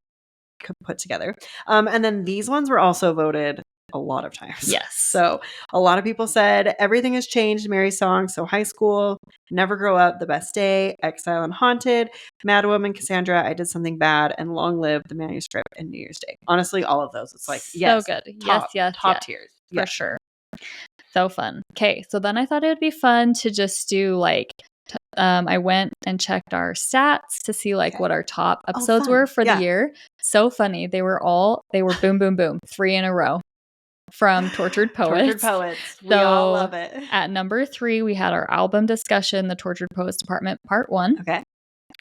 put together. And then these ones were also voted a lot of times. Yes. So a lot of people said Everything Has Changed, Mary's Song, So High School, Never Grow Up, The Best Day, Exile and Haunted, Mad Woman, Cassandra, I Did Something Bad, and Long Live, The Manuscript, and New Year's Day. Honestly, all of those. It's so good. Top tiers. For sure. So fun. Okay, so then I thought it would be fun to just do I went and checked our stats to see what our top episodes were for the year. So funny. They were boom, boom, boom, 3 in a row. from Tortured Poets. Tortured Poets. We all love it. At number 3, we had our album discussion, The Tortured Poets Department Part 1. Okay.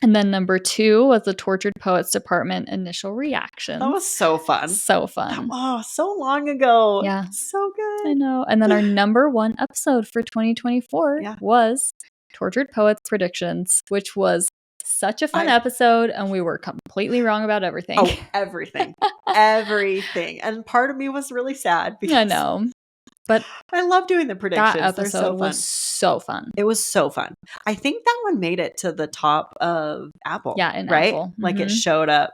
And then number 2 was the Tortured Poets Department initial reactions. That was so fun. So fun. So long ago. Yeah. So good. I know. And then our number 1 episode for 2024 was Tortured Poets Predictions, which was such a fun episode, and we were completely wrong about everything. Oh, everything. Everything. And part of me was really sad because I know. But I love doing the predictions. That episode was so fun. It was so fun. I think that one made it to the top of Apple. Yeah, in right? Apple. Mm-hmm. Like it showed up.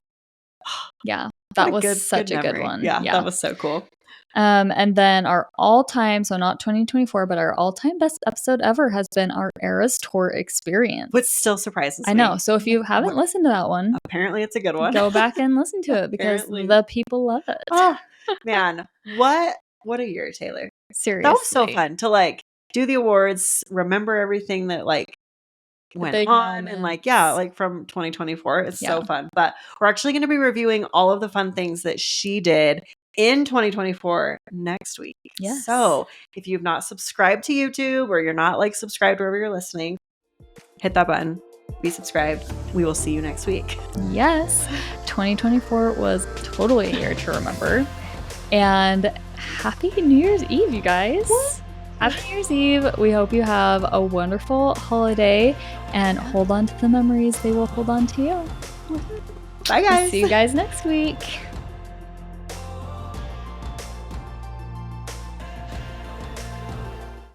Yeah, that was such a good one. Yeah, that was so cool. And then our all-time, so not 2024, but our all-time best episode ever has been our Eras Tour experience. Which still surprises me. I know. So if you haven't listened to that one, apparently it's a good one. Go back and listen to it because the people love it. Oh, man. What a year, Taylor. Seriously. That was so fun to like do the awards, remember everything that like went on and like, like from 2024. It's so fun. But we're actually going to be reviewing all of the fun things that she did in 2024 next week. Yes. So if you've not subscribed to YouTube or you're not like subscribed wherever you're listening, hit that button. Be subscribed. We will see you next week. Yes. 2024 was totally a year to remember. And happy New Year's Eve, you guys. What? Happy New Year's Eve. We hope you have a wonderful holiday and hold on to the memories. They will hold on to you. Bye, guys. See you guys next week.